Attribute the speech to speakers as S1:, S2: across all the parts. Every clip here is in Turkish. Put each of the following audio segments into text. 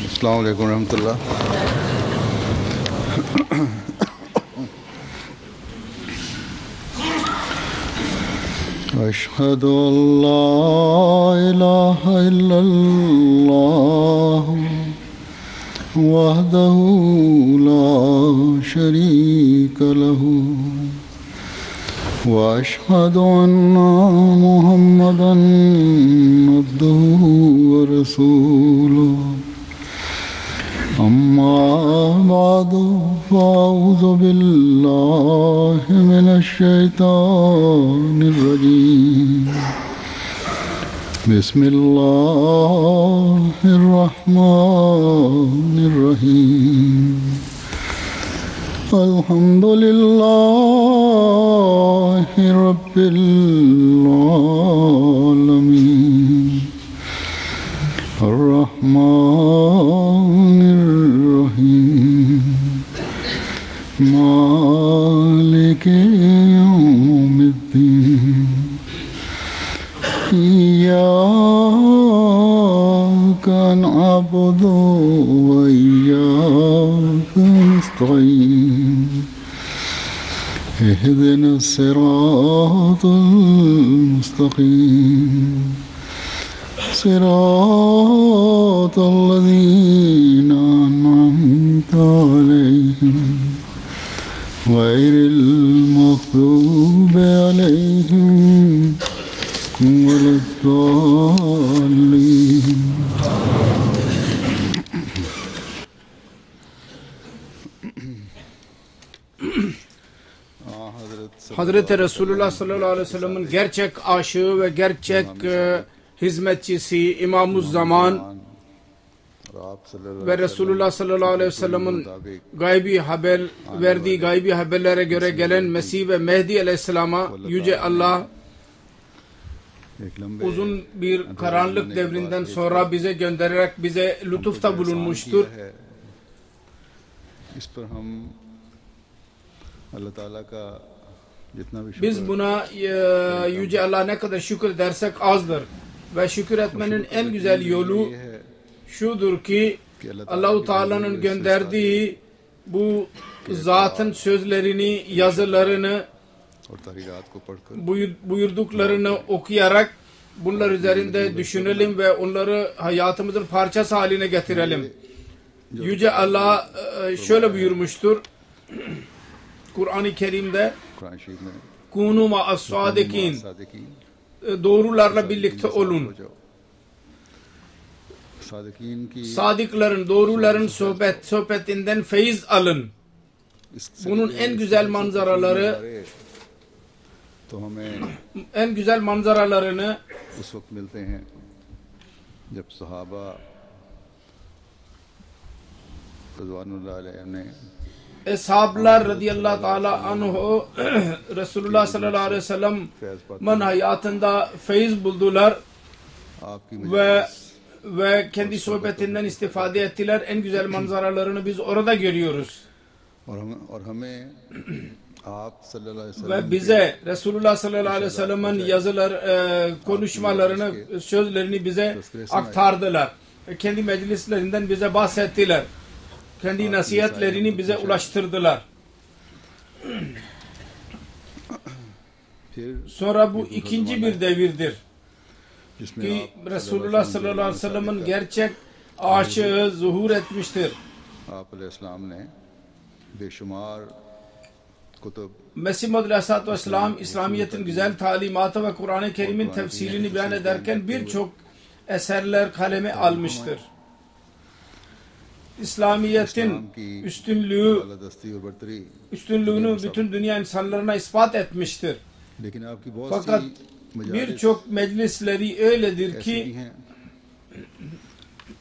S1: Assalamu alaikum warahmatullah. أشهد أن لا إله إلا الله وحده لا شريك له وأشهد أن محمدا عبده ورسوله أما بعد فأعوذ بالله من الشيطان الرجيم بسم الله الرحمن الرحيم الحمد لله رب العالمين الرحمن الرحيم مالك يوم الدين إياك نعبد وإياك نستعين اهدنا الصراط المستقيم صراط الذين أنعمت عليهم غير المغضوب عليهم ولا الضالين.
S2: Hazreti Resulullah sallallahu aleyhi ve sellem'in gerçek aşığı ve gerçek hizmetçisi İmam-ı Zaman ve Resulullah sallallahu aleyhi ve sellem'in gaybi haber verdiği gaybi haberlere göre gelen Mesih ve Mehdi aleyhisselama Yüce Allah uzun bir karanlık devrinden sonra bize göndererek bize lütufta bulunmuştur. Biz buna Yüce Allah ne kadar şükür edersek azdır. Ve şükür etmenin en güzel yolu şudur ki Allah-u Teala'nın gönderdiği bu zatın sözlerini, yazılarını, buyurduklarını okuyarak bunlar üzerinde düşünelim ve onları hayatımızın parçası haline getirelim. Yüce Allah şöyle buyurmuştur Kur'an-ı Kerim'de Kunu ma'as-sadikin, doğrularla birlikte olun. Sadıkların, doğruların sohbetinden feyiz alın. Bunun en güzel manzaralarını Eshablar radıyallahu teala anhu Resulullah sallallahu aleyhi ve sellem'in hayatında feyiz buldular ve kendi sohbetinden istifade ettiler. En güzel manzaralarını biz orada görüyoruz. Ve bize Resulullah sallallahu aleyhi ve sellem'in yazılar, konuşmalarını, sözlerini bize aktardılar. Kendi meclislerinden bize bahsettiler. Kendi nasihatlerini bize ulaştırdılar. Sonra bu ikinci bir devirdir ki Resulullah sallallahu aleyhi ve sellem'in gerçek aşığı zuhur etmiştir. Mesih Muhammed Aleyhisselatü Vesselam İslamiyet'in güzel talimatı ve Kur'an-ı Kerim'in tefsirini beyan ederken birçok eserler kaleme almıştır. İslamiyet'in üstünlüğünü bütün dünya insanlarına ispat etmiştir. Fakat birçok meclisleri öyledir ki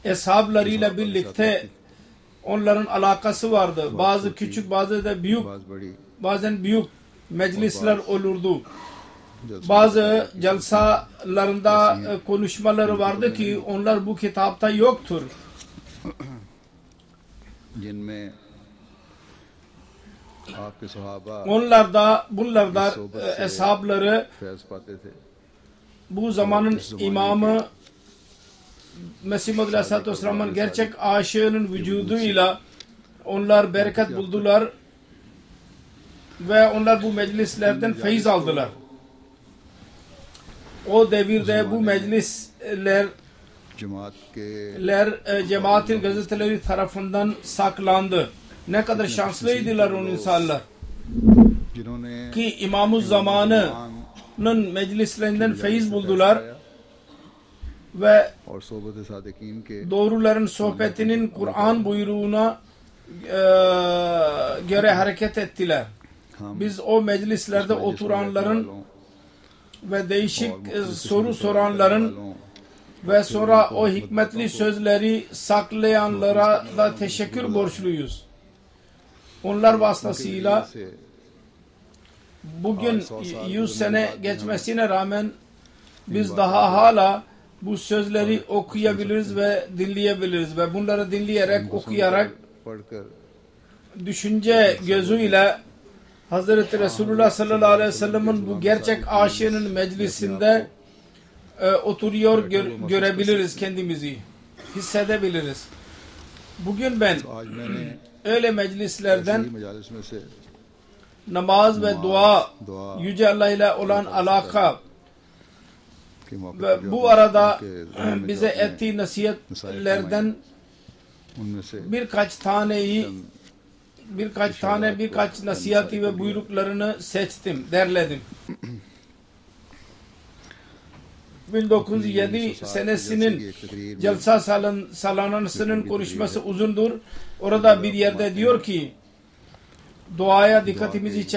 S2: eshablarıyla birlikte onların alakası vardı. Bazı küçük, bazı da büyük, bazen büyük meclisler olurdu. Bazı jalsalarında konuşmaları vardı ki onlar bu kitapta yoktur. Bunlarda eshabları bu zamanın imamı Mesih Maud Aleyhisselatü Vesselam'ın gerçek aşığının vücuduyla onlar bereket buldular ve onlar bu meclislerden feyiz aldılar. O devirde bu meclisler cemaatin gazeteleri tarafından saklandı. Ne kadar şanslıydılar o insanlar ki İmam-ı Zamanı'nın meclislerinden feyiz buldular ve doğruların sohbetinin Kur'an buyruğuna göre hareket ettiler. Biz o meclislerde oturanların ve değişik soru soranların ve sonra o hikmetli sözleri saklayanlara da teşekkür borçluyuz. Onlar vasıtasıyla bugün 100 sene geçmesine rağmen biz daha hala bu sözleri okuyabiliriz ve dinleyebiliriz ve bunları dinleyerek, okuyarak düşünce gözüyle Hazreti Resulullah sallallahu aleyhi ve sellem'in bu gerçek aşığının meclisinde oturuyor görebiliriz kendimizi, hissedebiliriz. Bugün ben öyle meclislerden namaz ve dua, Yüce Allah ile olan alaka ve bu arada bize ettiği nasihatlerden birkaç nasihati ve buyruklarını seçtim, derledim. 1907 senesinin Celsa Salanası'nın konuşması uzundur. Orada bir yerde diyor ki duaya dikkatimizi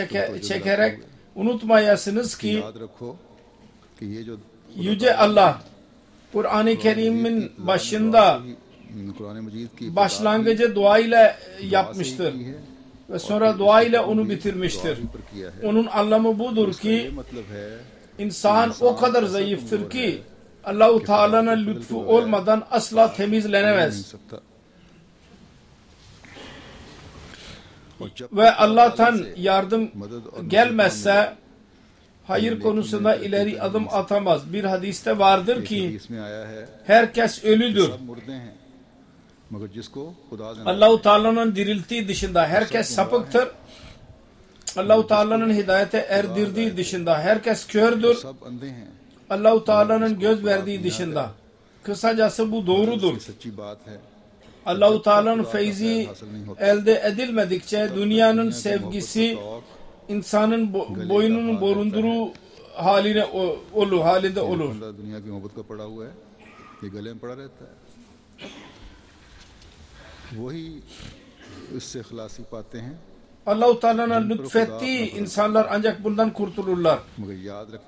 S2: çekerek unutmayasınız ki Yüce Allah Kur'an-ı Kerim'in başlangıcı dua ile yapmıştır ve sonra dua ile onu bitirmiştir. Onun anlamı budur ki İnsan o kadar zayıftır ki Allah-u Teala'nın lütfu olmadan asla temizlenemez. Ve Allah'tan yardım gelmezse hayır konusunda ileri adım atamaz. Bir hadiste vardır ki herkes ölüdür. Allah-u Teala'nın dirilttiği dışında herkes sapıktır. Allah-u Teala'nın hidayete erdirdiği dışında herkes kördür. Allah-u Teala'nın göz verdiği dışında. Kısacası bu doğrudur. Allah-u Teala'nın feyzi elde edilmedikçe dünyanın sevgisi insanın boynunun borunduğu halinde olur. Allah-u Teala'nın lütfettiği insanlar ancak bundan kurtulurlar.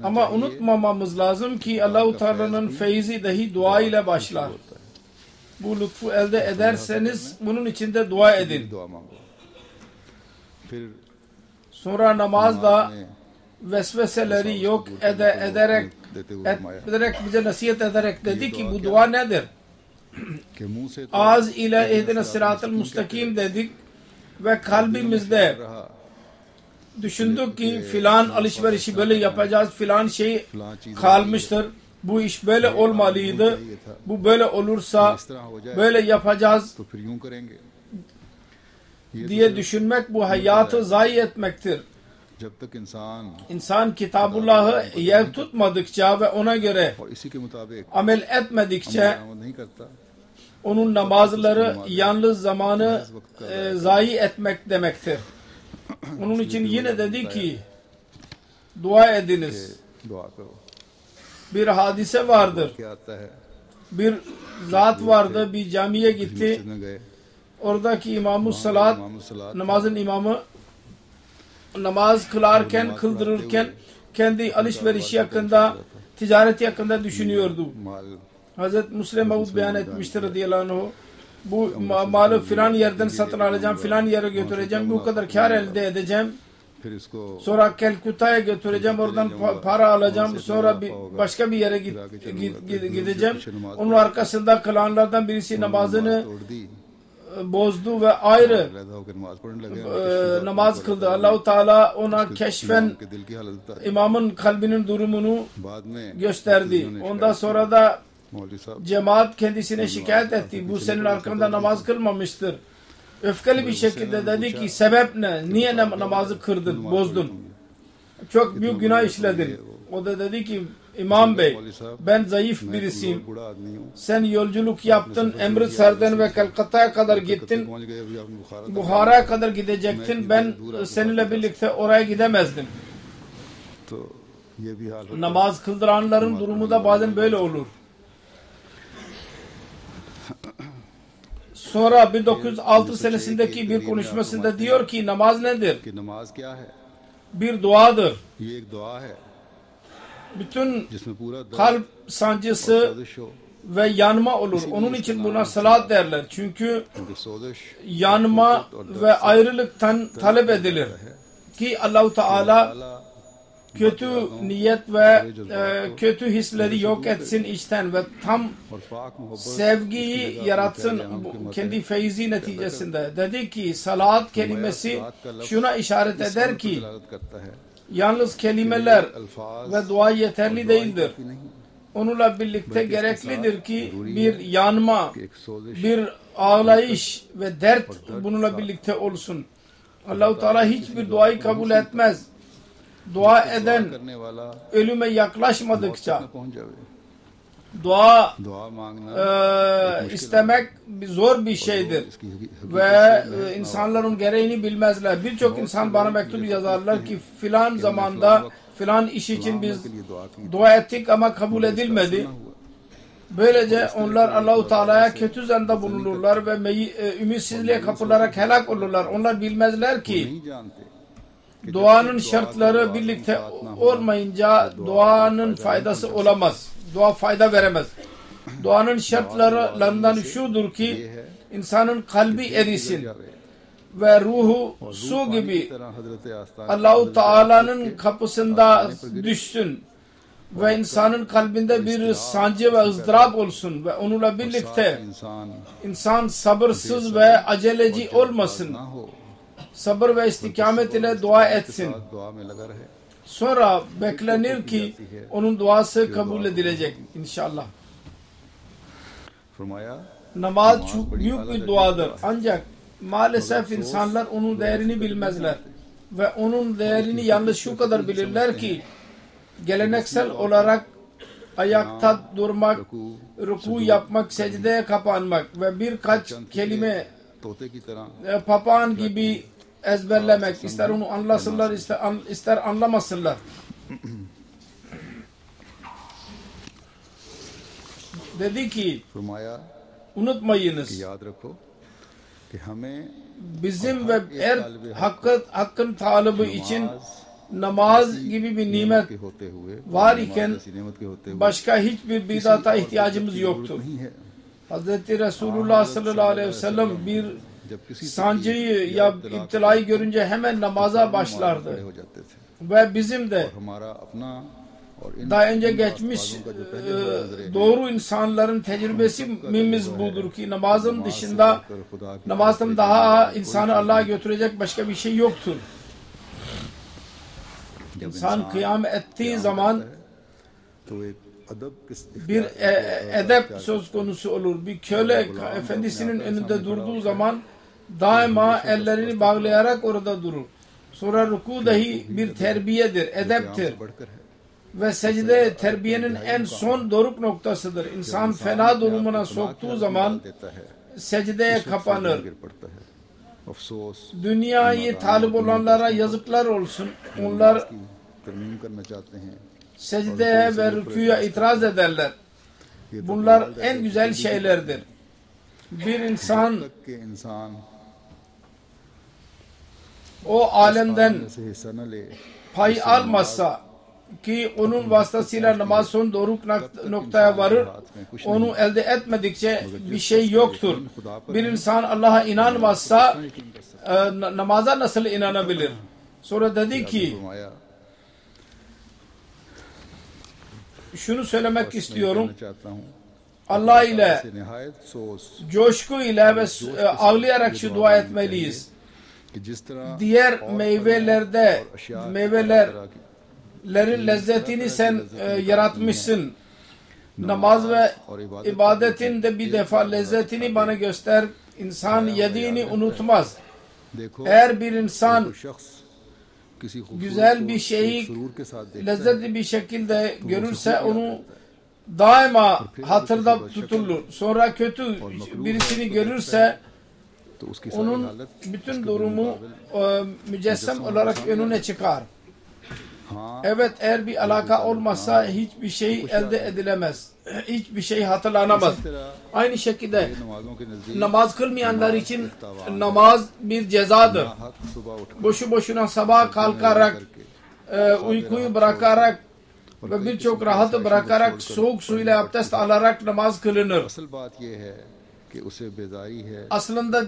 S2: Ama unutmamamız lazım ki Allah-u Teala'nın feyzi dahi dua ile başlar. Bu lütfu elde ederseniz bunun için de dua edin. Sonra namazda vesveseleri yok ederek bize nasihat ederek dedi ki bu dua nedir? Ağız ile ehdine sırat-ı müstakim dedik ve kalbimizde düşündük ki filan alışverişi böyle yapacağız, filan şey kalmıştır. Bu iş böyle olmalıydı. Bu böyle olursa böyle yapacağız diye düşünmek bu hayatı zayi etmektir. İnsan Kitabullah'ı yer tutmadıkça ve ona göre amel etmedikçe onun namazları yalnız zamanı zayi etmek demektir. Onun için yine dedi ki dua ediniz. Bir hadise vardır. Bir zat vardı, bir camiye gitti. Oradaki İmam-ı Salat, namazın imamı namaz kılarken, kıldırırken kendi alışverişi hakkında, ticareti hakkında düşünüyordu. Hazreti Müslim Maud beyan etmiştir radıyallahu anh. Bu malı filan yerden satın alacağım, filan yere götüreceğim, bu kadar kar elde edeceğim. Sonra Calcutta'ya götüreceğim, oradan para alacağım, sonra başka bir yere gideceğim. Onun arkasında kılanlardan birisi namazını bozdu ve ayrı
S1: अलग होकर नमाज पढ़ने लगे
S2: namaz kıldı. Allah-u Teala ona keşfen
S1: के दिल की हालत बताई
S2: imamın kalbinin durumunu
S1: बाद में
S2: gösterdi. Ondan sonra da
S1: मौलवी साहब
S2: cemaat kendisine şikayet etti. Bu senin arkanda namaz kılmamıştır. Öfkeli bir şekilde dedi ki sebep ne? Niye namazı kırdın, bozdun? Çok büyük günah işledin. O da dedi ki İmam Bey, ben zayıf birisiyim.
S1: बूढ़ा आदमी हूँ
S2: Sen yolculuk yaptın, Amritsar'dan ve Kalkatta'ya kadar gittin.
S1: पहुंच गए अभी आपने बुखार
S2: Buhara'ya kadar gidecektin. Ben seninle birlikte oraya gidemezdim.
S1: तो ये भी हाल होता है
S2: Namaz kıldıranların durumu da bazen böyle olur. Sonra 1906 senesindeki bir konuşmasında diyor ki namaz nedir?
S1: कि नमाज क्या है
S2: Bir duadır.
S1: ये एक दुआ है
S2: Bütün
S1: जिसमें पूरा दर्द
S2: kalp sancısı
S1: सोजिश हो
S2: ve yanma olur. Onun için buna salat derler. Çünkü
S1: क्योंकि सोजिश
S2: yanma ve ayrılıktan talep edilir. Ki Allah-u Teala kötü niyet ve kötü hisleri yok etsin içten ve tam
S1: और पाक मोहब्बत
S2: sevgiyi yaratsın bu kendi feyzi neticesinde. Dedi ki salat kelimesi şuna işaret eder ki
S1: दलालत करता है
S2: yalnız kelimeler
S1: अल्फाज
S2: ve dua yeterli değildir.
S1: की नहीं
S2: Onunla birlikte gereklidir ki bir yanma,
S1: एक सोजिश
S2: bir ağlayış ve dert bununla birlikte olsun. Allah-u Teala hiçbir duayı kabul etmez. Dua eden
S1: करने वाला
S2: ölüme yaklaşmadıkça
S1: तक पहुंच जावे
S2: dua
S1: दुआ मांगना
S2: istemek zor bir şeydir.
S1: इसकी हकीकत
S2: Ve insanların gereğini bilmezler. Birçok insan bana mektup yazarlar ki filan zamanda filan iş için biz
S1: के लिए दुआ की
S2: dua ettik ama kabul edilmedi. Böylece onlar Allah-u Teala'ya kötü zanda bulunurlar ve ümitsizliğe kapılarak helak olurlar. Onlar bilmezler ki
S1: नहीं जानते
S2: duanın şartları birlikte olmayınca duanın faydası olamaz. Dua fayda veremez. Duanın şartlarından şudur ki insanın kalbi erisin ve ruhu su gibi
S1: तरह हजरत आस्ता
S2: Allah-u Teala'nın kapısında düşsün ve insanın kalbinde bir sancı ve ızdırap olsun ve onunla birlikte
S1: इंसान
S2: insan sabırsız ve aceleci olmasın.
S1: ना हो
S2: Sabır ve istikamet ile dua etsin.
S1: साथ दुआ में लगा रहे
S2: Sonra beklenir ki onun duası kabul edilecek inşallah.
S1: फरमाया
S2: Namaz çok büyük bir duadır. Ancak maalesef insanlar onun değerini bilmezler. Ve onun değerini yalnız şu kadar bilirler ki geleneksel olarak ayakta durmak, ruku yapmak, secdeye kapanmak ve birkaç kelime
S1: तोते की तरह
S2: papağan gibi ezberlemek. İster onu anlasınlar, ister anlamasınlar. Dedi ki
S1: फरमाया
S2: unutmayınız.
S1: याद रखो कि हमें
S2: Bizim ve her hakkın talibi için namaz gibi bir nimet
S1: के होते हुए
S2: var iken
S1: ऐसी नेमत के होते हुए
S2: başka hiçbir bidata ihtiyacımız yoktur.
S1: नहीं है
S2: Hazreti Resulullah sallallahu aleyhi ve sellem bir
S1: जब किसी
S2: sancıyı ya iptilayı görünce hemen namaza başlardı.
S1: खड़े हो जाते थे
S2: Ve bizim de
S1: हमारा अपना और इन
S2: daha önce geçmiş doğru insanların tecrübesi mimiz budur ki namazın dışında
S1: खुदा की
S2: namazdan daha insanı Allah'a götürecek başka bir şey yoktur. İnsan kıyam ettiği zaman
S1: तो एक अदब किस
S2: bir edep söz konusu olur. Bir köle efendisinin önünde durduğu zaman daima ellerini bağlayarak orada durur. Sonra ruku dahi bir terbiyedir, edeptir.
S1: बढ़कर है
S2: Ve secde terbiyenin en son doruk noktasıdır. İnsan fena durumuna soktuğu zaman
S1: देता है
S2: secdeye kapanır.
S1: गिर पड़ता है अफसोस
S2: Dünyayı talip olanlara yazıklar olsun. Onlar
S1: की तरमीम करना चाहते हैं
S2: secdeye ve rüküye itiraz ederler. Bunlar en güzel şeylerdir. Bir insan
S1: तक के इंसान
S2: o alemden
S1: से हिस्सा न ले
S2: pay almazsa ki onun vasıtasıyla namaz son doruk noktaya varır. Onu elde etmedikçe bir şey yoktur. Bir insan Allah'a inanmazsa namaza nasıl inanabilir? Sonra dedi ki
S1: फरमाया
S2: şunu söylemek istiyorum.
S1: चाहता हूँ
S2: Allah ile
S1: से नहायत सोच
S2: coşku ile ve ağlayarak şu dua etmeliyiz.
S1: कि जिस तरह
S2: Diğer
S1: और
S2: meyvelerde
S1: और अशिया
S2: meyvelerin lezzetini sen yaratmışsın. Namaz ve ibadetin de bir defa lezzetini bana göster. İnsan yediğini unutmaz.
S1: देखो
S2: Eğer bir insan
S1: कोई शख्स किसी खूबसूरत
S2: güzel bir
S1: को
S2: şeyi
S1: सुरूर के साथ देखता है
S2: lezzetli bir şekilde görürse onu daima hatırda tutulur. Sonra kötü birisini görürse
S1: तो उसकी सारी
S2: onun
S1: हालत
S2: bütün durumu mücessem olarak önüne çıkar.
S1: हाँ
S2: Evet, eğer bir alaka olmazsa hiçbir şey elde edilemez. Hiçbir şey hatırlanamaz.
S1: इस तरह
S2: Aynı şekilde
S1: ये नमाजों के नजदीक
S2: namaz kılmayanlar için namaz bir cezadır.
S1: हक सुबह उठ
S2: Boşu boşuna sabah kalkarak, uykuyu bırakarak ve birçok rahatı bırakarak soğuk suyla abdest alarak namaz kılınır.
S1: असल बात ये है कि उसे बेदारी है
S2: Aslında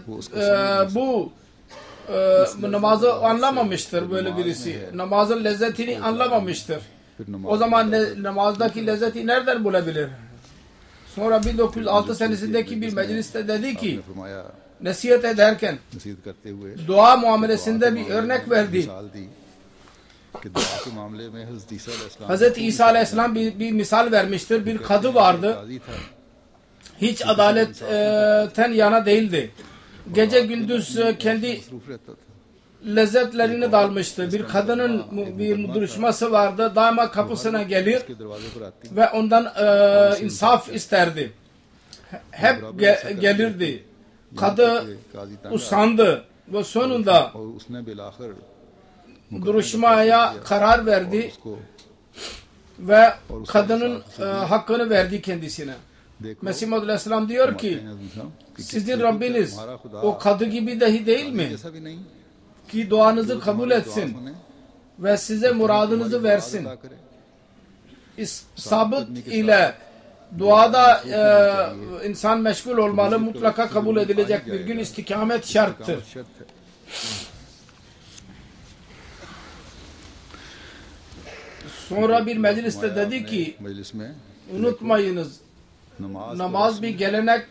S2: bu namazı anlamamıştır böyle birisi. Namazın lezzetini anlamamıştır.
S1: फिर नमाज
S2: O zaman namazdaki lezzeti nereden bulabilir? Sonra 1906 senesindeki bir mecliste dedi ki,
S1: ने फरमाया
S2: nasihat ederken
S1: नसीहत करते हुए
S2: dua muamelesinde bir örnek verdi.
S1: मिसाल दी कि दुआ के मामले में हज़रत ईसा अलैहिस्सलाम
S2: Hz. İsa Aleyhisselam bir misal vermiştir. Bir kadı vardı.
S1: काजी था
S2: Hiç adaletten yana değildi. Gece gündüz kendi
S1: मसरूफ रहता था
S2: lezzetlerini dalmıştı. Bir kadının bir duruşması vardı. Daima kapısına gelir
S1: उसके दरवाजे पर आती
S2: ve ondan insaf isterdi. Hep gelirdi. Kadı
S1: काजी तंग
S2: usandı ve sonunda
S1: और उसने बिलाखिर
S2: duruşmaya karar verdi
S1: उसको
S2: ve kadının hakkını verdi kendisine.
S1: देखो
S2: Mesih Maud Aleyhisselam diyor ki, sizin Rabbiniz o kadı gibi dahi değil mi?
S1: ऐसा भी नहीं
S2: Ki duanızı kabul etsin ve size muradınızı versin. Sabit ile duada insan meşgul olmalı, mutlaka kabul edilecek bir gün istikamet şarttır.
S1: शर्त है
S2: Sonra bir mecliste dedi ki,
S1: मजलिस में
S2: unutmayınız,
S1: नमाज
S2: namaz bir gelenek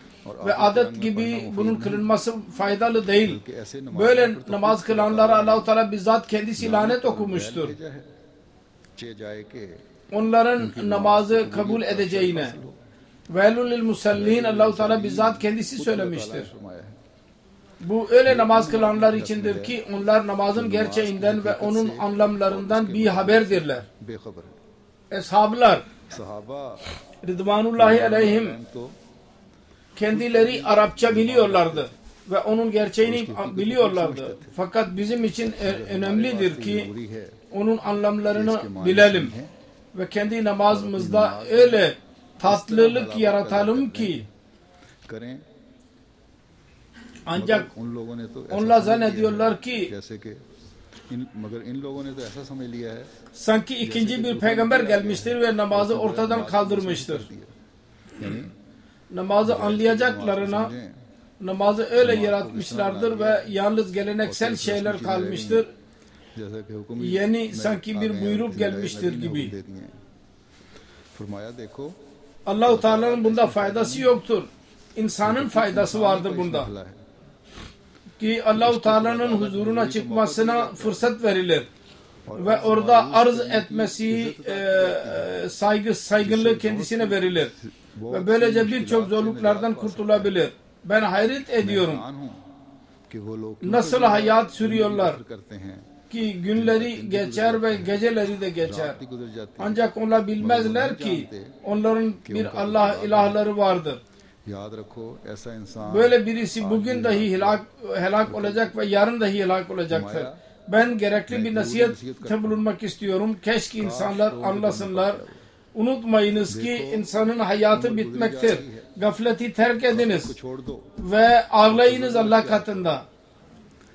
S2: ve adet gibi bunun kılınması faydalı değil. Böyle namaz kılanlara Allah-u Teala bizzat kendisi lanet okumuştur.
S1: भेजा है चे जाए के
S2: Onların namazı kabul edeceğine. Velul lil musallin, Allah-u Teala bizzat kendisi söylemiştir.
S1: फरमाया है
S2: Bu öyle namaz kılanlar içindir ki onlar namazın gerçeğinden ve onun anlamlarından bir haberdirler.
S1: बेखबर
S2: Eshablar
S1: सहाबा
S2: Rıdvanullahi aleyhim
S1: तो
S2: kendileri Arapça biliyorlardı ve onun gerçeğini biliyorlardı. Fakat bizim için önemlidir ki
S1: जरूरी है
S2: onun anlamlarını bilelim ve kendi namazımızda öyle tatlılık yaratalım ki
S1: करें
S2: ancak
S1: उन लोगों ने तो
S2: onlar zannediyorlar ki
S1: जैसे कि मगर इन लोगों ने तो ऐसा समझ लिया है
S2: sanki ikinci bir peygamber gelmiştir ve namazı ortadan kaldırmıştır.
S1: यानी
S2: Namazı anlayacaklarına namazı öyle yaratmışlardır ve yalnız geleneksel şeyler kalmıştır.
S1: जैसा कि हुक्म
S2: Yeni sanki bir buyruk gelmiştir gibi.
S1: दे दिए फरमाया देखो
S2: Allah-u Teala'nın bunda faydası yoktur. İnsanın faydası vardır bunda.
S1: भला है
S2: Ki Allah-u Teala'nın huzuruna çıkmasına fırsat verilir. Ve orada arz etmesi saygınlığı kendisine verilir. Ve böylece birçok zorluklardan kurtulabilir. Ben hayret ediyorum.
S1: हैरान हूं कि वो लोग
S2: Nasıl hayat sürüyorlar
S1: करते हैं
S2: ki günleri geçer ve geceleri de geçer.
S1: रात गुजर जाती है
S2: Ancak onlar bilmezler ki onların bir Allah ilahları vardır.
S1: याद रखो ऐसा इंसान
S2: Böyle birisi bugün dahi helak olacak ve yarın dahi helak olacaktır. Ben gerekli bir nasihatte bulunmak istiyorum. Keşke insanlar anlasınlar. Unutmayınız ki insanın hayatı bitmektir. Gafleti terk ediniz
S1: छोड़ दो
S2: ve ağlayınız Allah katında.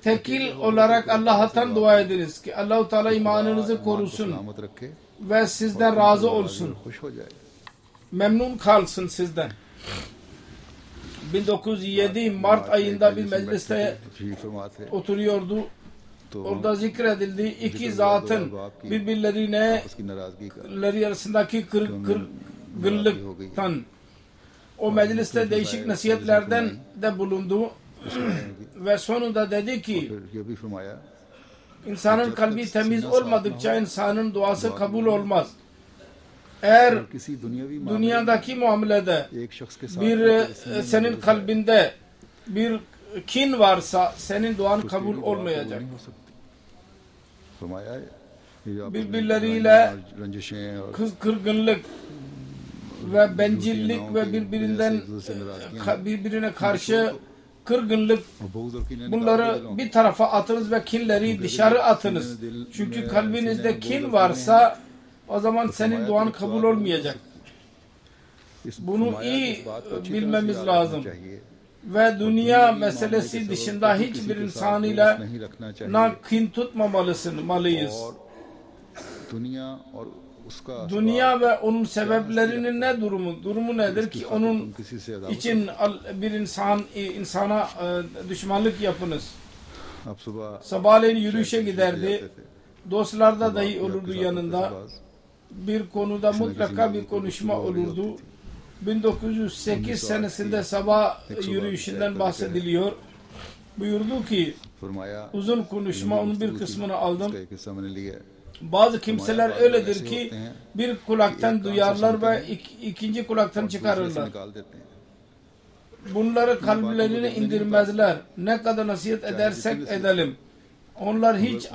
S2: Tekil olarak Allah'tan dua ediniz ki Allah-u Teala imanınızı korusun
S1: सलामत रखे
S2: ve sizden razı olsun.
S1: खुश हो जाए
S2: Memnun kalsın sizden. 1907 Mart ayında bir mecliste
S1: तशरीफ फरमा थे
S2: oturuyordu.
S1: तो
S2: Orada zikredildi. İki zatın birbirlerine
S1: उसकी नाराजगी का
S2: arasındaki kırgınlıktan O mecliste değişik nasihatlerden de bulundu ve sonunda dedi ki insanın kalbi temiz olmadıkça insanın duası kabul olmaz. Eğer dünyadaki muamelede bir senin kalbinde bir kin varsa senin duan kabul olmayacak. Birbirleriyle kırgınlık ve bencillik ve birbirine karşı kırgınlık, bunları bir tarafa atınız ve kinleri dışarı atınız. Çünkü kalbinizde kin varsa o zaman senin duan kabul olmayacak. Bunu iyi bilmemiz lazım. Ve dünya meselesi dışında hiçbir insanıyla kin tutmamalıyız. Dünya ve onun sebeplerinin ne durumu? Durumu nedir ki onun için bir insana düşmanlık yapınız. Sabahleyin yürüyüşe giderdi. Dostlar da dahi olurdu yanında. Bir konuda mutlaka bir konuşma olurdu. 1908 senesinde sabah yürüyüşünden bahsediliyor. Buyurdu ki uzun konuşma onun bir kısmını aldım. Bazı kimseler öyledir ki bir kulaktan duyarlar ve ikinci kulaktan çıkarırlar. Bunları kalplerine indirmezler. Ne kadar nasihat edersek edelim. Onlar hiç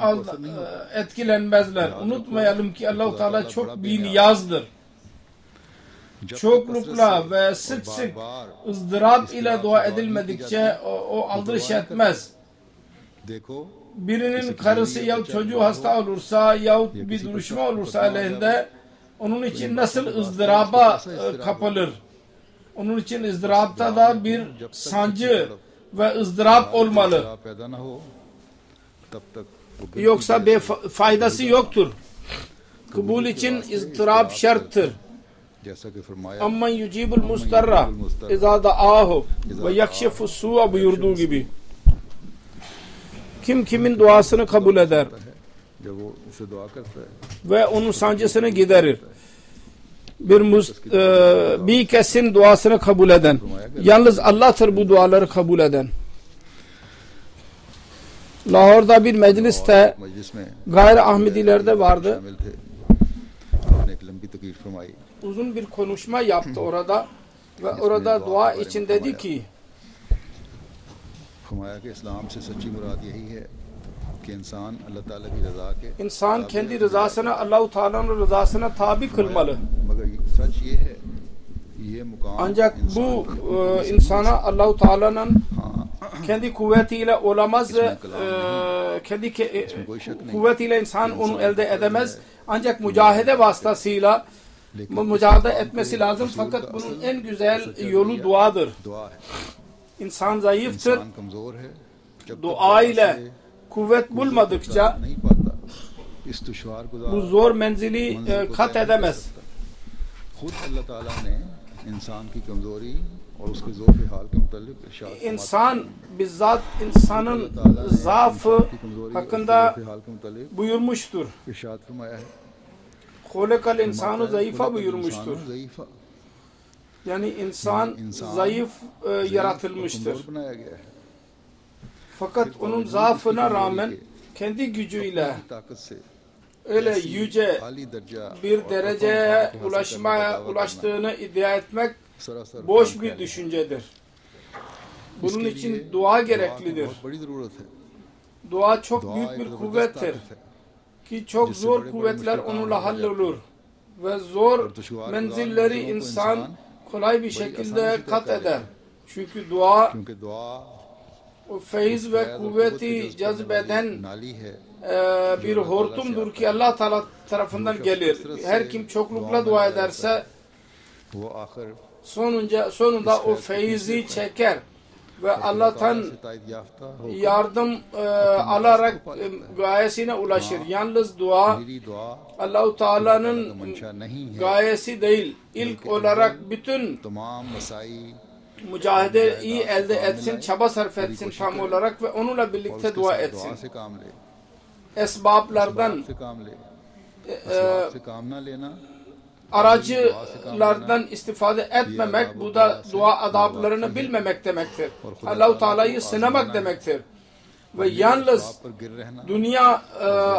S2: etkilenmezler. Unutmayalım ki Allah-u Teala çok biniyazdır. Çoklukla ve sık sık ızdırap ile dua edilmedikçe o aldırış etmez. Birinin karısı ya çocuğu hasta olursa yahut bir duruşma olursa aleyhinde onun için nasıl ızdıraba kapılır? Onun için ızdırapta da bir sancı ve ızdırap olmalı. Yoksa bir faydası yoktur. Kabul için ızdırap şarttır. Amman yucibul mustarra izâ da'âhu ve yakşifu su'a buyurduğu gibi. Kim kimin duasını kabul eder ve onun sancısını giderir. Bir kesin duasını kabul eden. Yalnız Allah'tır bu duaları kabul eden. Lahor'da bir mecliste gayri Ahmediler de vardı. Uzun bir konuşma yaptı orada ve orada dua için dedi ki İnsan kendi rızasına Allah-u Teala'nın rızasına tabi kılmalı. Ancak bu insana Allah-u Teala'nın kendi kuvvetiyle olamaz. Kendi kuvvetiyle insan onu elde edemez. Ancak mücahede vasıtasıyla mücadele etmesi lazım. Fakat bunun en güzel yolu duadır. İnsan zayıftır. Dua ile kuvvet bulmadıkça bu zor menzili kat edemez. İnsan bizzat insanın zaafı hakkında buyurmuştur. Hulekal insanu zayıfa buyurmuştur. Yani insan zayıf yaratılmıştır. Fakat onun zaafına rağmen kendi gücüyle öyle yüce bir dereceye ulaştığını iddia etmek boş bir düşüncedir. Bunun için dua gereklidir. Dua çok büyük bir kuvvettir. Ki çok zor kuvvetler onunla hallolur. Ve zor menzilleri insan kolay bir şekilde kat eder. Çünkü dua o feyiz ve kuvveti cezbeden bir hortumdur ki Allah Teala tarafından gelir. Her kim çoklukla dua ederse sonunda o feyizi çeker ve Allah'tan yardım alarak gayesine ulaşır. Yalnız dua Allah-u Teala'nın gayesi değil. İlk olarak bütün mücadeleyi elde etsin, çaba sarf etsin tam olarak ve onunla birlikte dua etsin. Esbablardan aracılardan istifade etmemek, bu da dua adablarını bilmemek demektir. Allah-u Teala'yı sınamak demektir. Ve yalnız dünya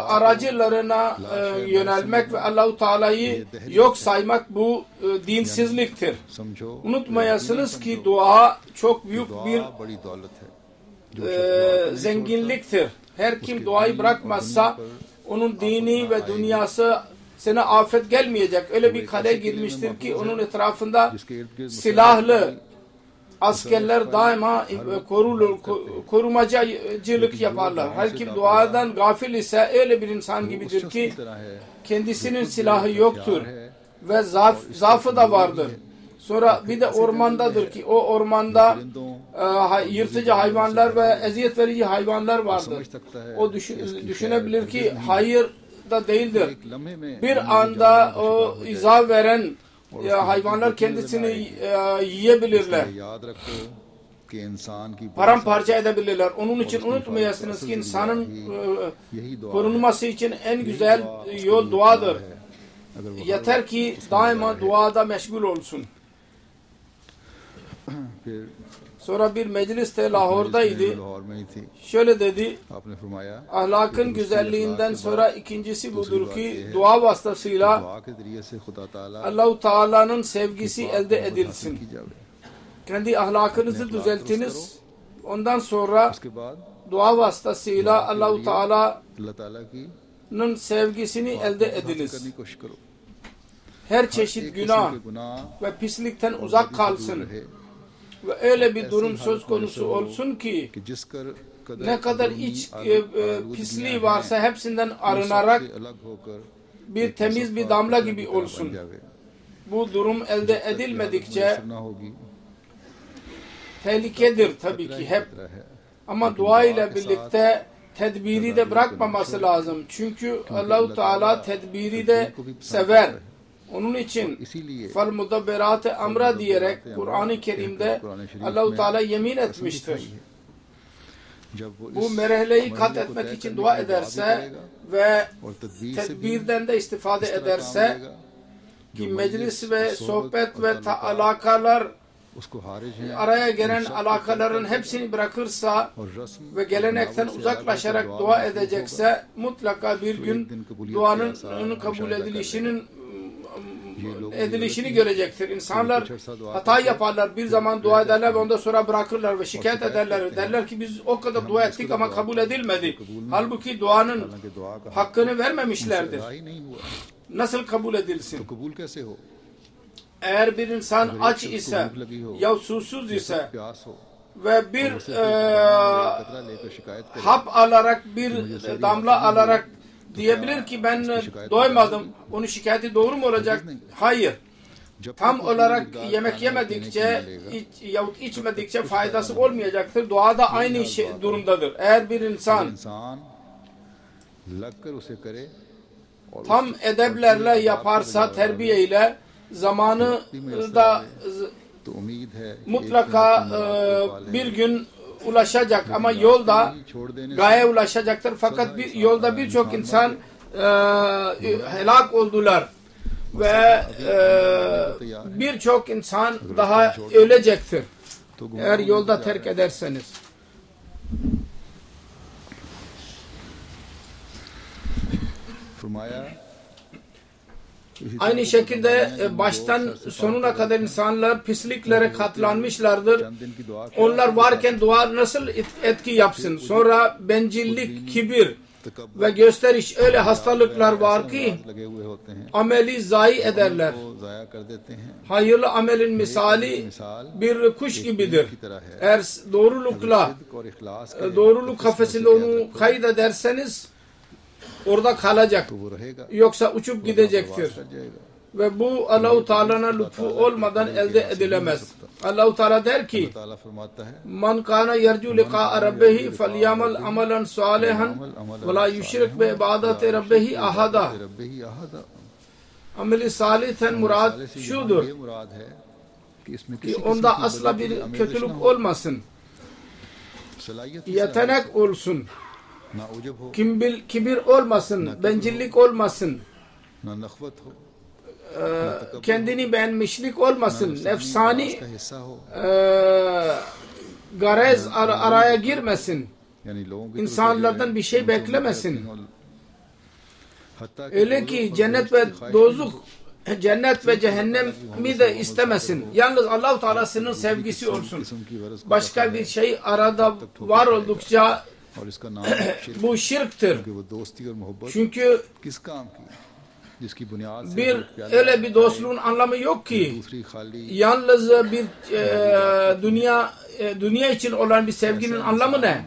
S2: aracılarına yönelmek ve Allah-u Teala'yı yok saymak bu dinsizliktir. Unutmayasınız ki dua çok büyük bir zenginliktir. Her kim duayı bırakmazsa onun dini ve dünyası sana afet gelmeyecek. Öyle bir kale girmiştir ki onun etrafında silahlı askerler daima korumacılık yaparlar. Her kim duadan gafil ise öyle bir insan gibidir ki kendisinin silahı yoktur ve zaafı da vardır. Sonra bir de ormandadır ki o ormanda yırtıcı hayvanlar ve eziyet verici hayvanlar vardır. O düşünebilir ki hayır da değildir. Bir anda o iza veren hayvanlar kendisini yiyebilirler. Paramparça edebilirler. Onun için unutmayasınız ki insanın korunması için en güzel yol duadır. Yeter ki daima duada meşgul olsun. Sonra bir mecliste Lahor'daydı. Şöyle dedi, ahlakın güzelliğinden sonra ikincisi budur ki dua vasıtasıyla Allah-u Teala'nın sevgisi elde edilsin. Kendi ahlakınızı düzeltiniz. Ondan sonra dua vasıtasıyla Allah-u Teala'nın sevgisini elde ediniz. Her çeşit günah ve pislikten uzak kalsın. Ve öyle bir durum söz konusu olsun ki ne kadar iç pisliği varsa hepsinden arınarak bir temiz bir damla gibi olsun. Bu durum elde edilmedikçe tehlikedir tabii ki hep. Ama dua ile birlikte tedbiri de bırakmaması lazım. Çünkü Allah-u Teala tedbiri de sever. Onun için fal mudabberate amra diyerek Kur'an-ı Kerim'de Allah-u Teala yemin etmiştir. Bu merhaleyi kat etmek için dua ederse ve tedbirden de istifade ederse ki meclis ve sohbet ve alakalar araya gelen alakaların hepsini bırakırsa ve gelenekten uzaklaşarak dua edecekse mutlaka bir gün duanın kabul edilişini görecektir. İnsanlar hata yaparlar. Bir zaman dua ederler ve ondan sonra bırakırlar ve şikayet ederler. Derler ki biz o kadar dua ettik ama kabul edilmedi. Halbuki duanın hakkını vermemişlerdir. Nasıl kabul edilsin? Eğer bir insan aç ise ya susuz ise ve bir hap alarak bir damla alarak diyebilir ki ben doymadım. Onun şikayeti doğru mu olacak? Hayır. Tam olarak yemek yemedikçe yahut içmedikçe faydası olmayacaktır. Dua da aynı durumdadır. Eğer bir insan tam edeblerle yaparsa, terbiyeyle zamanı da mutlaka bir gün ulaşacak ama yolda gaye ulaşacaktır. Fakat yolda birçok insan helak oldular ve birçok insan daha ölecektir eğer yolda terk ederseniz. Aynı şekilde baştan sonuna kadar insanlar pisliklere katlanmışlardır. Onlar varken dua nasıl etki yapsın? Sonra bencillik, kibir ve gösteriş öyle hastalıklar var ki ameli zayi ederler. Hayırlı amelin misali bir kuş gibidir. Eğer doğruluk kafesinde onu kaydederseniz orada kalacak. Yoksa uçup gidecektir. Ve bu Allah-u Teala'nın lütfu olmadan elde edilemez. Allah-u Teala der ki Man kana yercu liqa rabbihi felyamal amalan salihan ve la yushrik bi ibadati rabbihi ahada. Ameli salihten murad şudur ki onda asla bir kötülük olmasın. Yetenek olsun. Kibir olmasın, bencillik olmasın. kendini beğenmişlik olmasın. Nefsani garez araya girmesin. İnsanlardan bir şey beklemesin. Öyle ki cennet ve dozuk, cennet ve cehennemi de istemesin. Yalnız Allah-u Teala'sının sevgisi olsun. Başka bir şey arada var oldukça bu şirktir. Çünkü öyle bir dostluğun anlamı yok ki. Yalnız bir dünya için olan bir sevginin anlamı ne?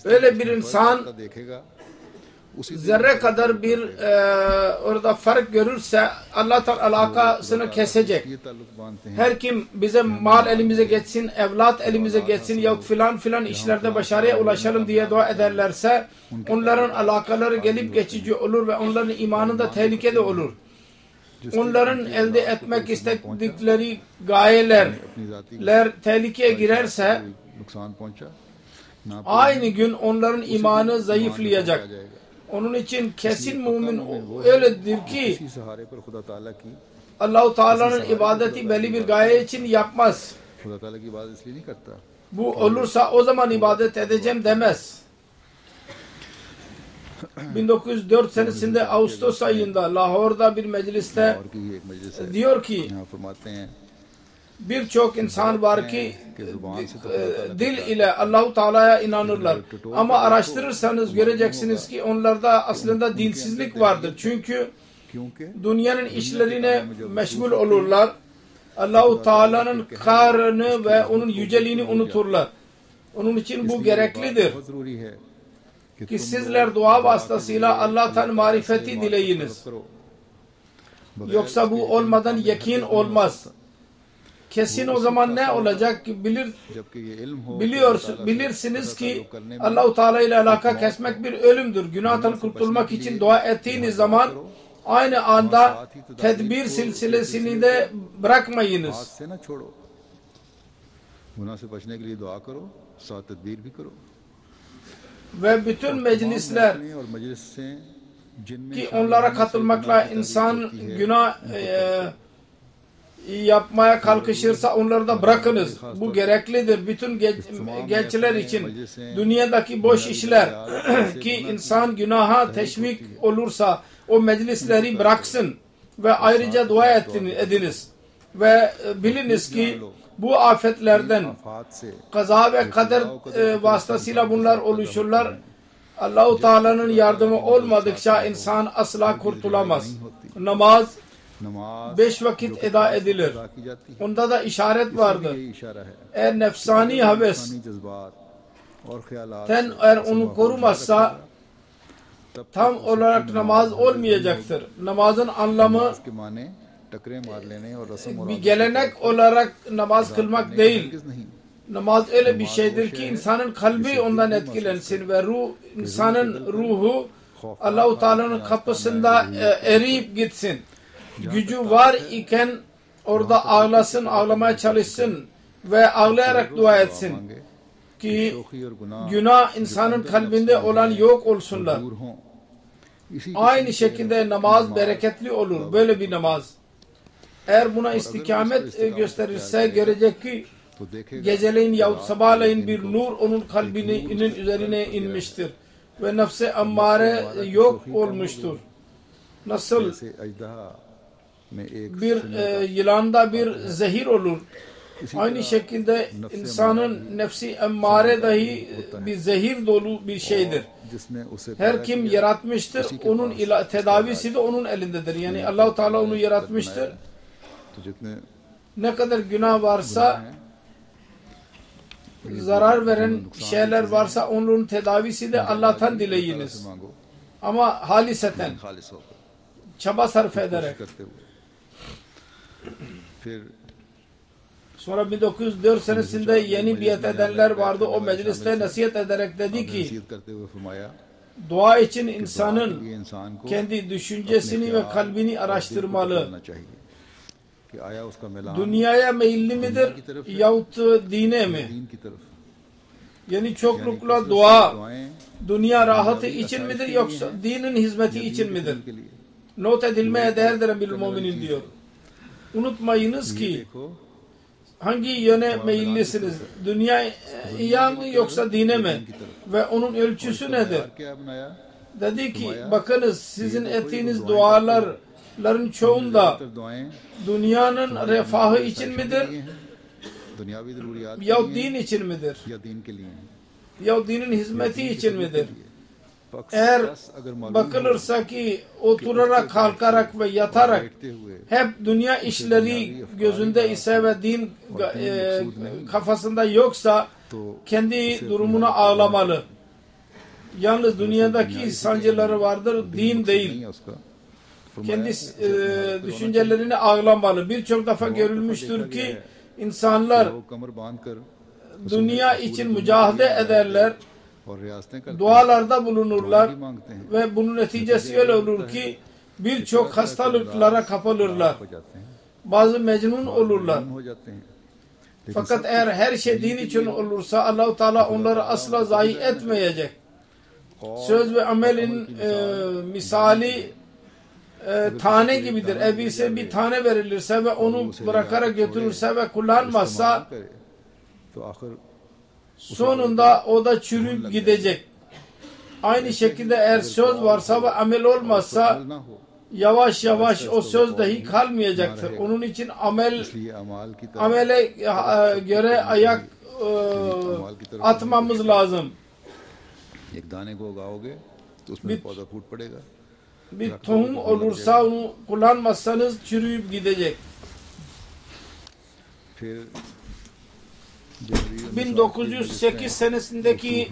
S2: Öyle bir insan zerre kadar bir orada fark görürse Allah'tan alakasını kesecek. Her kim bize mal elimize geçsin, evlat elimize geçsin yahut filan filan işlerde başarıya ulaşalım diye dua ederlerse onların alakaları gelip geçici olur ve onların imanında tehlikede olur. Onların elde etmek istedikleri gayeler tehlikeye girerse aynı gün onların imanı zayıflayacak. Onun için kesin mümin öyledir ki Allah-u Teala'nın ibadeti belli bir gaye için yapmaz. Bu olursa o zaman ibadet edeceğim demez. 1904 senesinde Ağustos ayında Lahor'da bir mecliste diyor ki birçok insan var ki dil ile Allah-u Teala'ya inanırlar. Ama araştırırsanız göreceksiniz ki onlarda aslında dinsizlik vardır. Çünkü dünyanın işlerine meşgul olurlar. Allah-u Teala'nın kahrını ve onun yüceliğini unuturlar. Onun için bu gereklidir ki sizler dua vasıtasıyla Allah'tan marifeti dileyiniz. Yoksa bu olmadan yakin olmaz. Kesin o zaman ne olacak ki bilirsiniz ki Allah-u Teala ile alaka kesmek bir ölümdür. Günahtan kurtulmak için dua ettiğiniz zaman aynı anda tedbir silsilesini de bırakmayınız. Ve bütün meclisler ki onlara katılmakla insan günah yapmaya kalkışırsa onları da bırakınız. Bu gereklidir. Bütün gençler için dünyadaki boş işler ki insan günaha teşvik olursa o meclisleri bıraksın ve ayrıca dua ediniz. Ve biliniz ki bu afetlerden kaza ve kader vasıtasıyla bunlar oluşurlar. Allah-u Teala'nın yardımı olmadıkça insan asla kurtulamaz. Namaz 5 vakit eda edilir. Onda da işaret vardır. Eğer nefsani heves eğer onu korumazsa tam olarak namaz olmayacaktır. Namazın anlamı bir gelenek olarak namaz kılmak değil. Namaz öyle bir şeydir ki insanın kalbi ondan etkilensin ve insanın ruhu Allah-u Teala'nın kapısında eriyip gitsin. Gücü var iken orada ağlasın, ağlamaya çalışsın ve ağlayarak dua etsin ki günah insanın kalbinde olan yok olsunlar. Aynı şekilde namaz bereketli olur. Böyle bir namaz. Eğer buna istikamet gösterirse görecek ki geceleyin yahut sabahleyin bir nur onun kalbinin üzerine inmiştir. Ve nefse ammare yok olmuştur. Nasıl bir yılanda bir zehir olur. Aynı şekilde insanın nefsi emmare dahi bir zehir dolu bir şeydir. Her kim yaratmıştır, onun tedavisi de onun elindedir. Yani Allah-u Teala onu yaratmıştır. Ne kadar günah varsa, zarar veren şeyler varsa onun tedavisi de Allah'tan dileyiniz. Ama haliseten, çaba sarf ederek. Sonra 1904 senesinde yeni biat edenler vardı. O mecliste nasihat ederek dedi ki dua için insanın kendi düşüncesini ve kalbini araştırmalı. Dünyaya meyilli midir yahut dine mi? Yani çoklukla dua dünya rahatı için midir yoksa dinin hizmeti için midir? Not edilmeye değerdir Emirül Müminin diyor. Unutmayınız ki hangi yöne meyillisiniz? Dünyaya mı yoksa dine mi? Ve onun ölçüsü nedir? Dedi ki bakınız sizin ettiğiniz duaların çoğunda dünyanın refahı için midir? Ya din için midir? Ya dinin hizmeti için midir? Eğer bakılırsa ki oturarak, kalkarak ve yatarak hep dünya işleri gözünde ise ve din kafasında yoksa kendi durumuna ağlamalı. Yalnız dünyadaki sancıları vardır, din değil. Kendi düşüncelerini ağlamalı. Birçok defa görülmüştür ki insanlar dünya için mücadele ederler, dualarda bulunurlar ve bunun neticesi öyle olur ki birçok hastalıklara kapılırlar. Bazı mecnun olurlar. Fakat eğer her şey din için olursa Allah-u Teala onları asla zayi etmeyecek. Söz ve amelin misali tane gibidir. Elbise bir tane verilirse ve onu bırakarak götürürse ve kullanmazsa sonunda o da çürüyüp gidecek. Aynı şekilde eğer söz varsa ve amel olmazsa yavaş yavaş o söz dahi kalmayacaktır. Onun için amele göre ayak atmamız lazım. Bir tohum olursa onu kullanmazsanız çürüyüp gidecek. 1908 senesindeki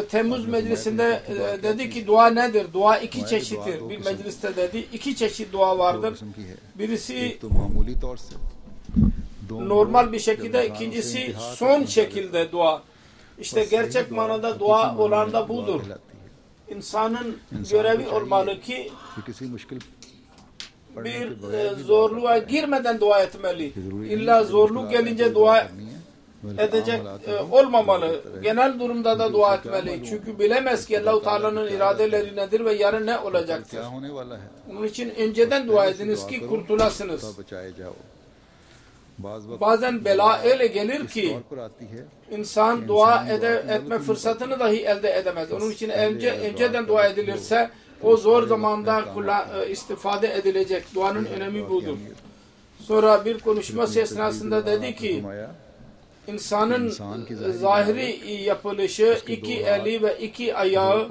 S2: Temmuz meclisinde dedi ki dua nedir? Dua iki çeşittir. Bir mecliste dedi iki çeşit dua vardır. Birisi normal bir şekilde, ikincisi son şekilde dua. İşte gerçek manada dua olan da budur. İnsanın görevi olmalı ki bir zorluğa girmeden dua etmeli. İlla zorluk gelince dua edecek olmamalı. Genel durumda da dua etmeli. Çünkü bilemez ki Allah-u Teala'nın iradeleri nedir ve yarın ne olacaktır. Onun için önceden dua ediniz ki kurtulasınız. Bazen bela öyle gelir ki insan dua etme fırsatını dahi elde edemez. Onun için önceden dua edilirse o zor zamanda istifade edilecek. Duanın önemi budur. Sonra bir konuşması esnasında dedi ki insanın zahiri yapılışı iki eli ve iki ayağı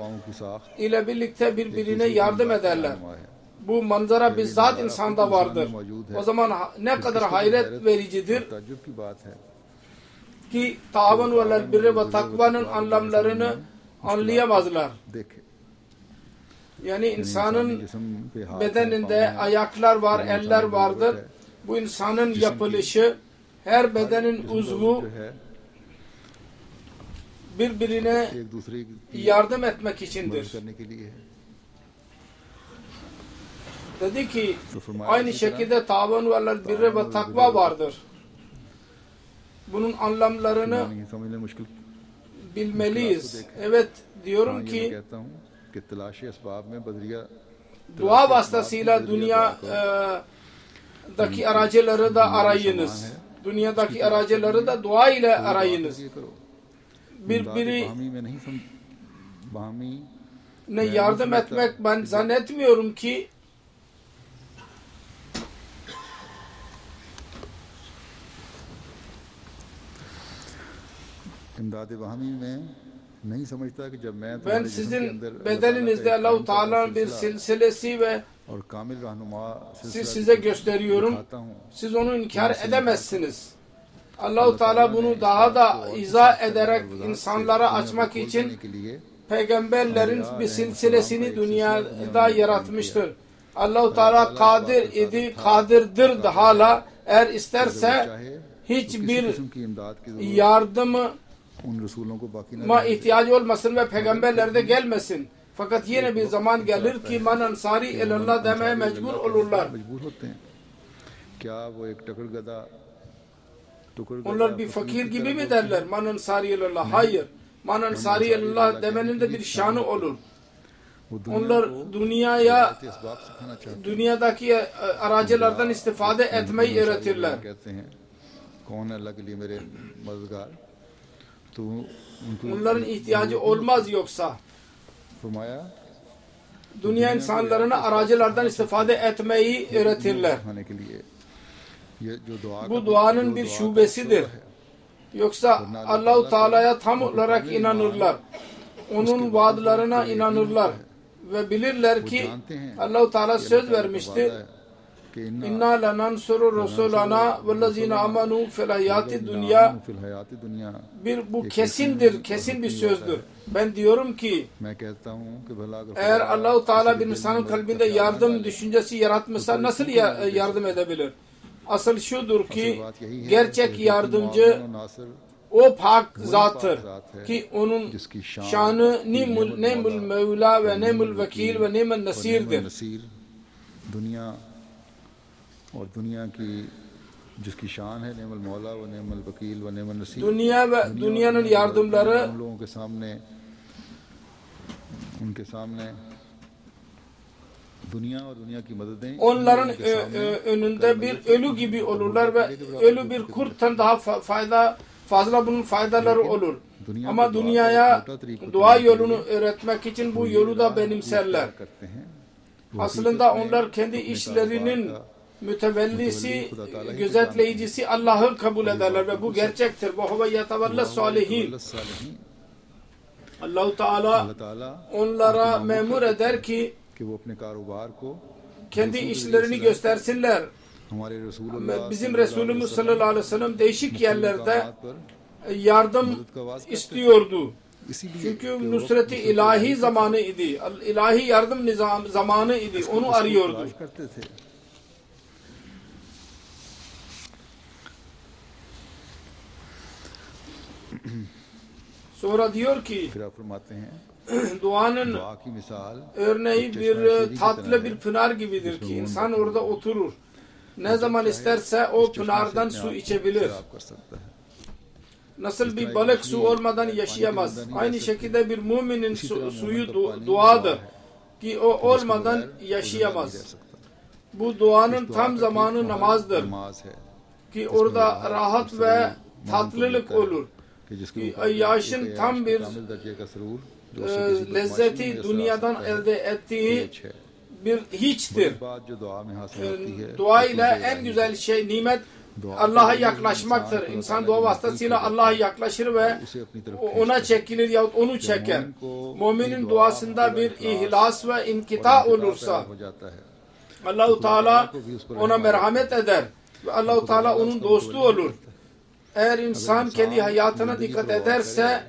S2: ile birlikte birbirine yardım ederler. Bu manzara bizzat insanda vardır. O zaman ne kadar hayret vericidir ki taavun velel birri ve takvanın anlamlarını anlayamazlar. Yani insanın bedeninde ayaklar var, eller vardır. Bu insanın yapılışı, her bedenin uzvu birbirine yardım etmek içindir. Dedi ki aynı şekilde taavun velel birri ve takva vardır. Bunun anlamlarını bilmeliyiz. Evet diyorum ki dua vasıtasıyla dünyadaki aracıları da arayınız. Dünyadaki aracıları da dua ile arayınız. Birbirine yardım etmek ben zannetmiyorum ki ben sizin bedeninizde Allah-u Teala'nın bir silsilesi ve size gösteriyorum. Siz onu inkar edemezsiniz. Allah-u Teala bunu daha da izah ederek insanlara açmak için peygamberlerin bir silsilesini dünyada yaratmıştır. Allah-u Teala kadir idi, kadirdir de hala. Eğer isterse hiçbir yardımı ihtiyacı olmasın ve peygamberler de gelmesin. Fakat yine bir zaman gelir ki man ansari ilallah demeye mecbur olurlar. Onlar bir fakir gibi mi derler? Man ansari ilallah. Hayır. Man Ensariyullah demenin de bir şanı olur.
S1: वो दुनिया
S2: Onlar
S1: को
S2: dünyaya,
S1: इस बात सिखाना चाहते हैं
S2: dünyadaki aracılardan istifade etmeyi öğretirler.
S1: कहते हैं कौन है अल्लाह के लिए मेरे मददगार तो उनको
S2: Onların ihtiyacı olmaz yoksa.
S1: फरमाया
S2: Dünya insanlarına aracılardan istifade etmeyi öğretirler.
S1: खाने के लिए ये जो दुआ
S2: Bu duanın bir şubesidir. Yoksa Allah-u Teala'ya tam olarak inanırlar. Onun vaadlerine inanırlar. Ve bilirler ki Allah-u Teala söz vermiştir. İnna lenansuru rusulana vellezine amanu fil hayati dünya. Bu kesindir, kesin bir sözdür. Ben diyorum ki eğer Allah-u Teala bir insanın kalbinde yardım düşüncesi yaratmışsa nasıl yardım edebilir? Asıl şudur ki gerçek yardımcı o pak zattır ki onun şanı nemul mevla ve nemul vekil ve nemul nasirdir.
S1: Dünya और दुनिया की जिसकी शान है नेमल मौला व नेमल वकील व नेमल Naseer
S2: Dünya ve dünyanın yardımları
S1: हम लोगों के सामने उनके सामने दुनिया और दुनिया की मददें
S2: onların önünde bir ölü gibi olurlar ve ölü bir kurttan daha fazla bunun faydaları olur. Ama dünyaya dua yolunu öğretmek için bu yolu da benimserler. Aslında onlar kendi işlerinin mütevellisi, gözetleyicisi Allah'ı kabul ederler ve bu gerçektir. Ve huve yetevelle salihin. Allah-u Teala onlara memur eder ki kendi işlerini göstersinler. Bizim Resulümüz sallallahu aleyhi ve sellem değişik yerlerde yardım istiyordu. Çünkü nusret-i ilahi zamanı idi. İlahi yardım zamanı idi. Onu arıyordu. Sonra diyor ki duanın örneği bir tatlı bir pınar gibidir ki insan orada oturur. Ne zaman isterse o pınardan su içebilir. Nasıl bir balık su olmadan yaşayamaz. Aynı şekilde bir müminin suyu duadır ki o olmadan yaşayamaz. Bu duanın tam zamanı namazdır ki orada rahat ve tatlılık olur. Yaşın tam bir lezzeti dünyadan elde ettiği bir hiçtir. Dua ile en güzel şey nimet Allah'a yaklaşmaktır. İnsan dua vasıtasıyla Allah'a yaklaşır ve ona çekilir yahut onu çeker. Müminin duasında bir ihlas ve inkita olursa Allah-u Teala ona merhamet eder ve Allah-u Teala onun dostu olur. Eğer insan kendi hayatına dikkat ederse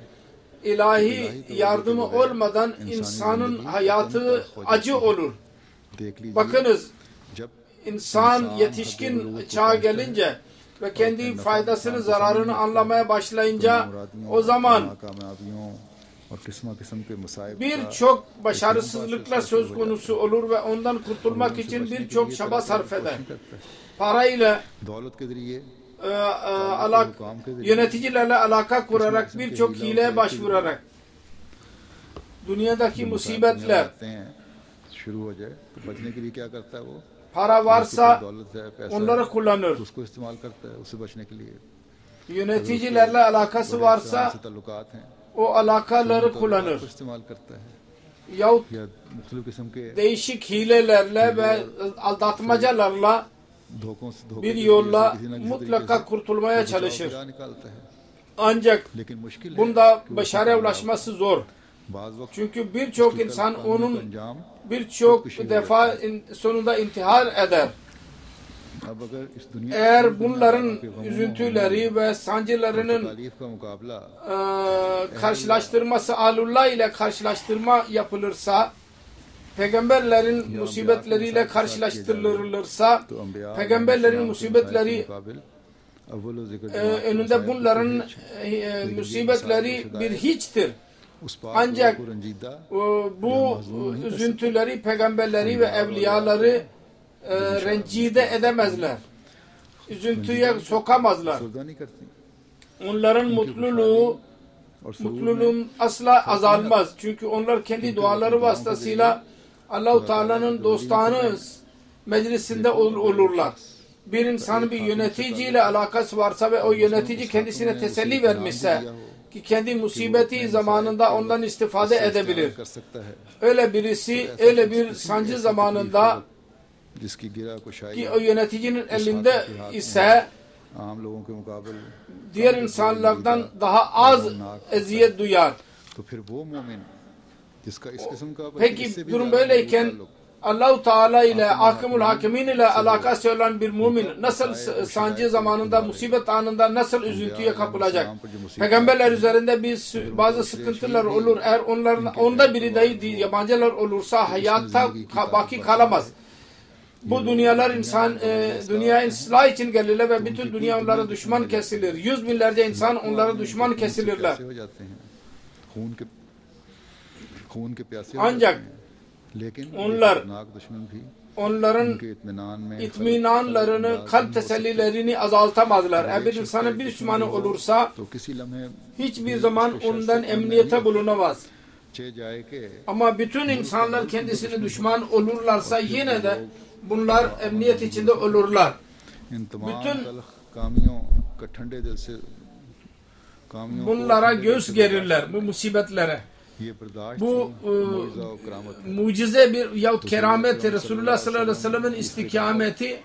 S2: ilahi yardımı olmadan insanın hayatı acı olur. Bakınız, insan yetişkin çağa gelince ve kendi faydasını zararını anlamaya başlayınca o zaman birçok başarısızlıklar söz konusu olur ve ondan kurtulmak için birçok çaba sarf eder. Parayla yöneticilerle alaka kurarak birçok hileye başvurarak dünyadaki musibetler para varsa onları kullanır. Yöneticilerle alakası varsa o alakaları kullanır. Yahut değişik hilelerle ve aldatmacalarla bir yolla mutlaka kurtulmaya çalışır. Ancak bunda başarıya ulaşması zor. Çünkü birçok insan onun birçok defa sonunda intihar eder. Eğer bunların üzüntüleri ve sancılarının karşılaştırması alullah ile karşılaştırma yapılırsa, peygamberlerin musibetleriyle karşılaştırılırsa, peygamberlerin musibetleri önünde bunların musibetleri bir hiçtir. Ancak bu üzüntüleri peygamberleri ve evliyaları rencide edemezler. Üzüntüye sokamazlar. Onların mutluluğu mutluluğum asla azalmaz. Çünkü onlar kendi duaları vasıtasıyla Allah-u Teala'nın dostanı meclisinde olurlar. Bir insanın bir yöneticiyle alakası varsa ve o yönetici kendisine teselli vermişse ki kendi musibeti zamanında ondan istifade edebilir. Öyle birisi öyle bir sancı zamanında ki o yöneticinin elinde ise diğer insanlardan daha az eziyet duyar. Peki durum böyleyken Allah-u Teala ile Hakimul Hakimin ile alakası olan bir mümin nasıl sancı zamanında, musibet anında nasıl üzüntüye kapılacak? Peygamberler üzerinde bazı sıkıntılar olur. Eğer onda biri dahi yabancılar olursa hayatta baki kalamaz. Bu dünyalar dünya ıslah için gelirler ve bütün dünya onlara düşman kesilir. Yüz binlerce insan onlara düşman kesilirler. Ancak onların itminanlarını, kalp tesellilerini azaltamazlar. Eğer bir insanın bir düşmanı olursa hiçbir zaman ondan emniyete bulunamaz. Ama bütün insanlar kendisine düşman olurlarsa yine de bunlar emniyet içinde olurlar. Bütün bunlara göğüs gerirler, bu musibetlere. Bu mucize bir yahut kerameti Resulullah sallallahu aleyhi ve sellem'in istikameti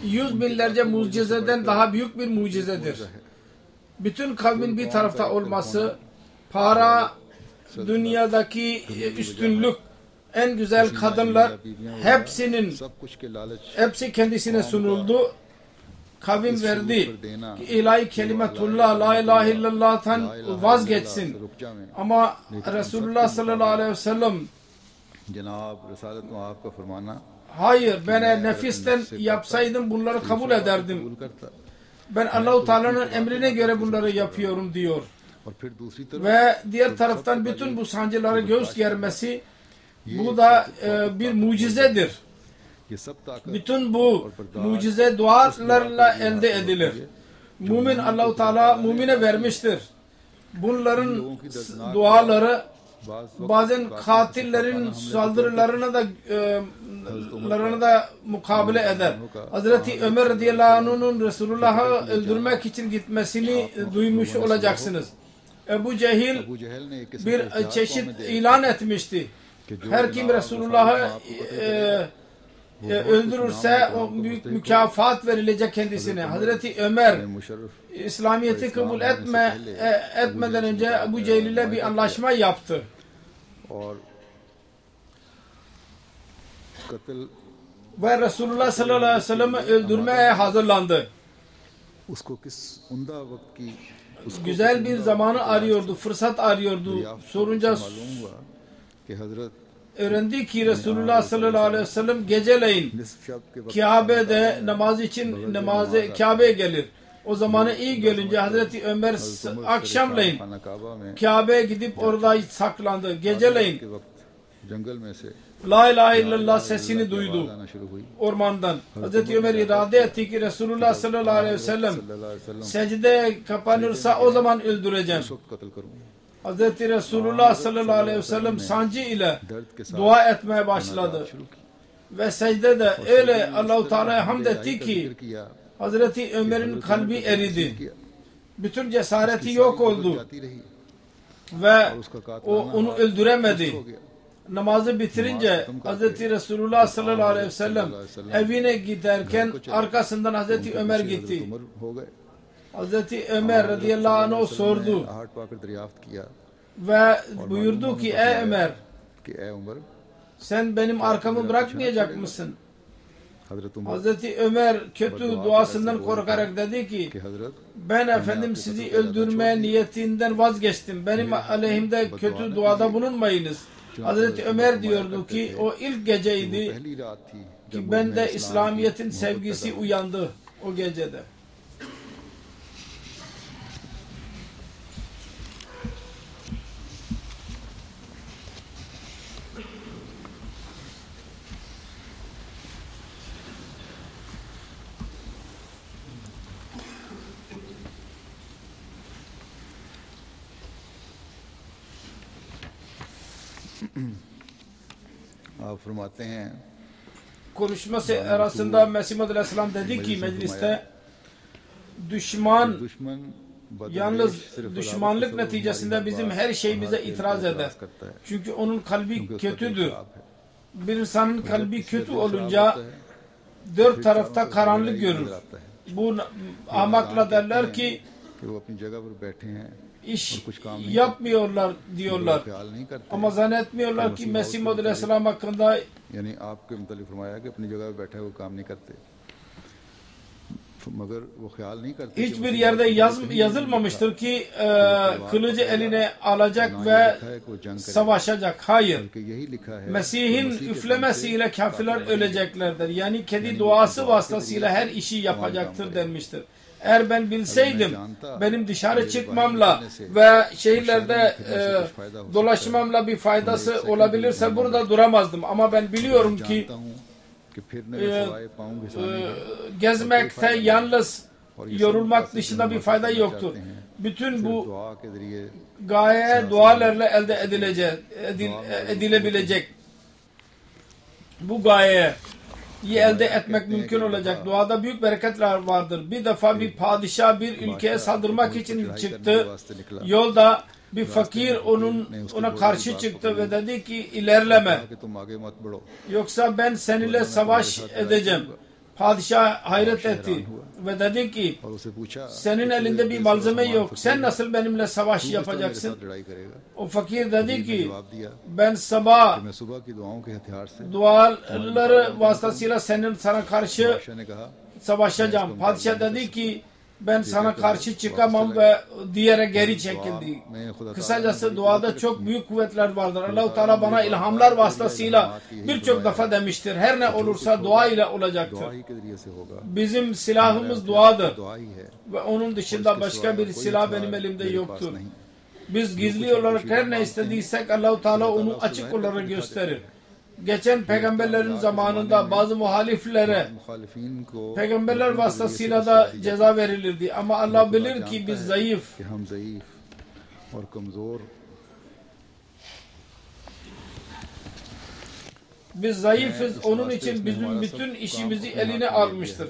S2: yüz binlerce mucizeden daha büyük bir mucizedir. Bütün kavmin bir tarafta olması, para, dünyadaki üstünlük, en güzel kadınlar hepsi kendisine sunuldu. Kavim verdi ki ilahi kelimetullah la ilahe illallah'tan vazgeçsin. Ama Resulullah sallallahu aleyhi ve sellem hayır, ben nefisten yapsaydım bunları kabul ederdim. Ben Allah-u Teala'nın emrine göre bunları yapıyorum diyor. Ve diğer taraftan bütün bu sancıları göğüs germesi, bu da bir mucizedir. Bütün bu mucize dualarla elde edilir. Mümin Allah-u Teala mümine vermiştir. Bunların duaları bazen katillerin saldırılarına da mukabele eder. Hazreti Ömer radıyallahu anh'ın Resulullah'ı öldürmek için gitmesini duymuş olacaksınız. Ebu Cehil bir çeşit ilan etmişti. Her kim Resulullah'ı öldürürse o büyük mükafat verilecek kendisine. Hazreti Ömer İslamiyet'i kabul etmeden önce Ebu Cehil ile bir anlaşma yaptı. Ve Resulullah sallallahu aleyhi ve sellem'i öldürmeye hazırlandı. Güzel bir zamanı arıyordu, fırsat arıyordu. Sorunca öğrendi ki Resulullah sallallahu aleyhi ve sellem geceleyin Kabe'de namaz için Kabe'ye gelir. O zamanı iyi görünce Hazreti Ömer akşamleyin Kabe'ye gidip orada saklandı. Geceleyin La ilahe illallah sesini duydu ormandan. Hazreti Ömer irade etti ki Resulullah sallallahu aleyhi ve sellem secdeye kapanırsa o zaman öldüreceğim. Hazreti Resulullah sallallahu aleyhi ve sellem sancı ile dua etmeye başladı. Ve secdede öyle Allah-u Teala'ya hamd etti ki Hazreti Ömer'in kalbi eridi. Bütün cesareti yok oldu. Ve onu öldüremedi. Namazı bitirince Hazreti Resulullah sallallahu aleyhi ve sellem evine giderken arkasından Hazreti Ömer gitti. Hazreti Ömer radıyallahu anh sordu ve buyurdu ki ey Ömer, sen benim arkamı bırakmayacak mısın? Hazreti Ömer kötü duasından korkarak dedi ki ben efendim sizi öldürmeye niyetinden vazgeçtim. Benim aleyhimde kötü duada bulunmayınız. Hazreti Ömer diyordu ki o ilk geceydi ki bende İslamiyet'in sevgisi uyandı o gecede.
S1: आप फरमाते हैं
S2: Konuşması arasında Mesih Maud Aleyhisselam dedi ki mecliste düşman
S1: दुश्मन
S2: yalnız düşmanlık neticesinde bizim her şeyimize itiraz eder. Çünkü onun kalbi kötüdür. Bir insanın kalbi kötü olunca dört tarafta karanlık görür. Bu ahmakla derler ki
S1: कि वो अपनी जगह पर बैठे हैं
S2: iş yapmıyorlar diyorlar.
S1: ख्याल नहीं करते
S2: Ama zannetmiyorlar ki Mesih Maud Aleyhisselam hakkında
S1: यानी आपके मुतालिक फरमाया कि अपनी जगह पर बैठे वो काम नहीं करते मगर वो ख्याल नहीं करते
S2: hiçbir yerde yazılmamıştır ki kılıcı eline alacak ve savaşacak. Hayır.
S1: कि यही लिखा है
S2: Mesih'in üflemesiyle kafirler öleceklerdir. Yani kendi duası vasıtasıyla her işi yapacaktır denmiştir. Eğer ben bilseydim benim dışarı çıkmamla ve şehirlerde dolaşmamla bir faydası olabilirse burada duramazdım. Ama ben biliyorum ki gezmekte yalnız yorulmak dışında bir fayda yoktur. Bütün bu gaye dualarla elde edilebilecek. Bu gayeyi elde etmek mümkün olacak. Duada büyük bereketler vardır. Bir defa bir padişah bir ülkeye saldırmak için çıktı. Yolda bir fakir ona karşı çıktı ve dedi ki ilerleme. Yoksa ben seninle savaş edeceğim. Padişah hayret etti ve dedi ki senin elinde bir malzeme yok. Sen nasıl benimle savaş yapacaksın? O fakir dedi ki ben sabah duaları vasıtasıyla sana karşı savaşacağım. Padişah dedi ki ben sana karşı çıkamam ve diğere geri çekildi. Kısacası duada çok büyük kuvvetler vardır. Allah-u Teala bana ilhamlar vasıtasıyla birçok defa demiştir. Her ne olursa dua ile olacaktır. Bizim silahımız duadır. Ve onun dışında başka bir silah benim elimde yoktur. Biz gizli olarak her ne istediysek Allah-u Teala onu açık olarak gösterir. Geçen peygamberlerin zamanında bazı muhaliflere peygamberler vasıtasıyla da ceza verilirdi. Ama Allah bilir ki biz zayıf. Biz zayıfız. Onun için bizim bütün işimizi eline almıştır.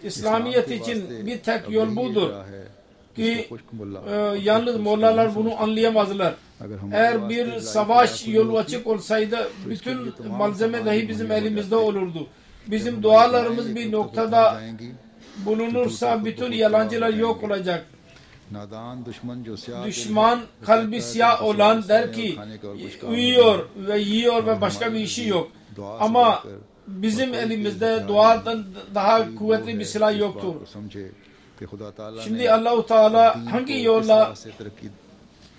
S2: İslamiyet için bir tek yol budur. Ki yalnız mollalar bunu anlayamazlar. Eğer bir savaş yolu açık olsaydı bütün malzeme dahi bizim elimizde olurdu. Bizim dualarımız bir noktada bulunursa bütün yalancılar yok olacak. Düşman kalbi siyah olan der ki uyuyor ve yiyor ve başka bir işi yok. Ama bizim elimizde duadan daha kuvvetli bir silah yoktur. Şimdi Allah-u Teala hangi yolla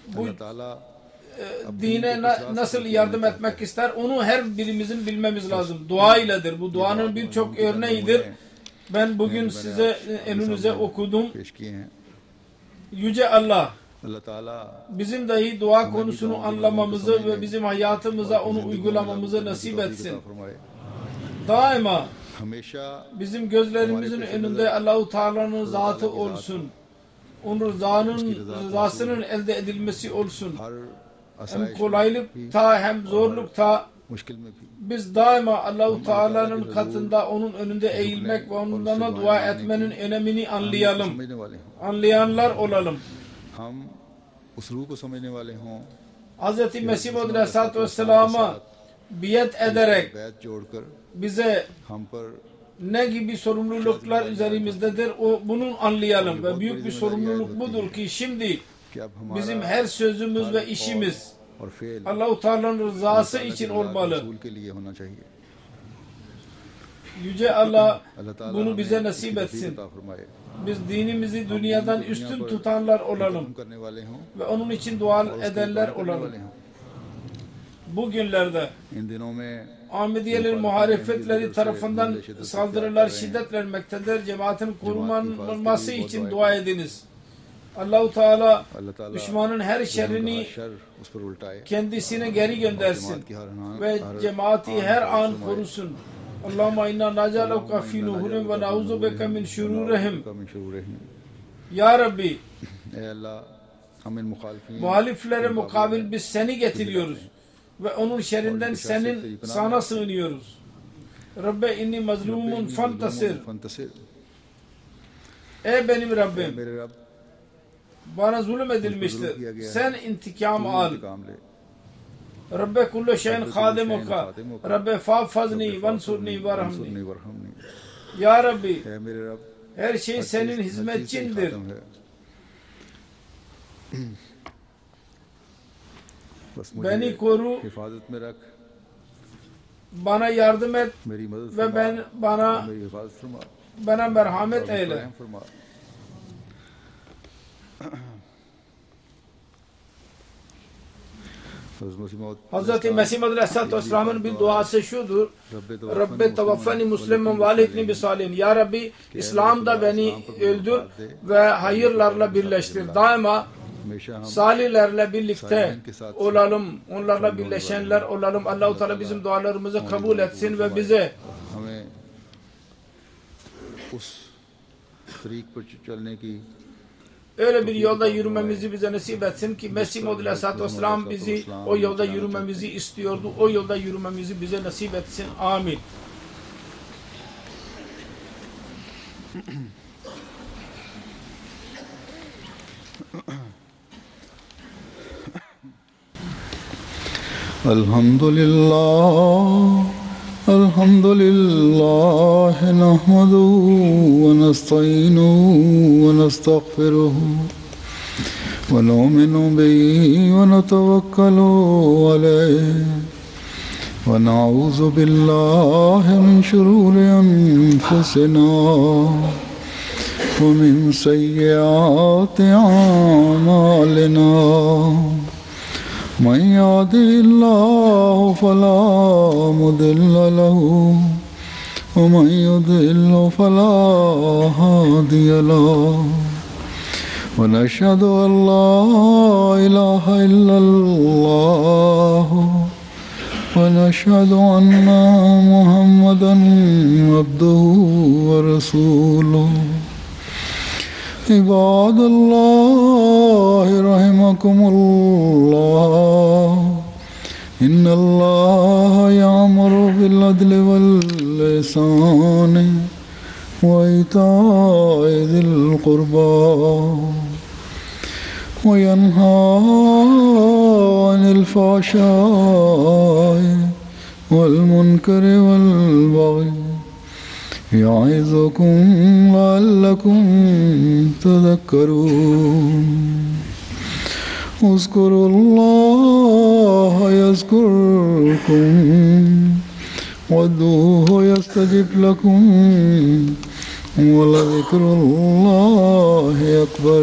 S2: bu dine nasıl yardım etmek ister onu her birimizin bilmemiz lazım. Dua iledir. Bu duanın birçok örneğidir. Ben bugün size önünüze okudum. Yüce Allah bizim dahi dua konusunu anlamamızı ve bizim hayatımıza onu uygulamamızı nasip etsin. Daima bizim gözlerimizin önünde Allah-u Teala'nın zatı olsun. Onun rızasının elde edilmesi olsun. Hem kolaylıkta hem zorlukta biz daima Allah-u Teala'nın katında onun önünde eğilmek ve ondan dua etmenin önemini anlayalım. Anlayanlar olalım. Hz. Mesih Maud Aleyhisselatü Vesselam'a biat ederek bize ne gibi sorumluluklar üzerimizdedir bunun anlayalım ve büyük bir sorumluluk budur ki şimdi bizim her sözümüz ve işimiz Allah-u Teala'nın rızası için olmalı. Yüce Allah bunu bize nasip etsin. Biz dinimizi dünyadan üstün tutanlar olalım ve onun için dua edenler olalım. Bugünlerde Ahmediyelerin muhalefetleri tarafından saldırılar şiddetlenmektedir. Cemaatin korunması için dua ediniz. Allah-u Teala düşmanın her şerrini kendisine geri göndersin ve cemaati her an korusun. Allahümme inna nacaluka fi nuhurim ve nauzu beke min şururihim. Ya Rabbi, muhaliflere mukabil biz seni getiriyoruz ve onun şerrinden senin sana sığınıyoruz. Rabbe inni mazlumun fantasir. Ey benim Rabbim, bana zulüm edilmiştir. Sen intikam al. Rabbe kullu şeyin hadimuka. Rabbe fazni vansurni varhamni. Ya Rabbi, her şey senin hizmetçindir. Beni koru, bana yardım et ve bana merhamet eyle. Hazreti Mesih Maud Aleyhisselatü Vesselam'ın bir duası şudur: Rabbe tevaffani muslimen ve aleyhni bisalihin. Ya Rabbi, İslam'da beni öldür ve hayırlarla birleştir. Daima salihlerle birlikte olalım, onlarla birleşenler olalım. Allah-u Teala bizim dualarımızı kabul etsin ve bize öyle bir yolda yürümemizi bize nasip etsin ki Mesih Maud Aleyhisselatü Vesselam bizi o yolda yürümemizi istiyordu. O yolda yürümemizi bize nasip etsin. Amin.
S1: Elhamdülillah, elhamdülillah, nahmaduhu ve nesta'inuhu ve nestağfiruhu ve nu'minu bihi ve netevekkalu aleyh ve na'uzu billahi min şururi enfusina ve min seyyiati a'malina. من يهده الله فلا مضل له ومن يضلل فلا هادي له ونشهد أن لا إله إلا الله ونشهد أن محمدا عبده ورسوله. عباد الله رحمكم الله إن الله يأمر بالعدل والإحسان وإيتاء ذي القربى وينهى عن الفحشاء والمنكر والبغي يعظكم لعلكم تذكرون. اذكروا الله يذكركم وادعوه يستجب لكم ولذكر الله أكبر.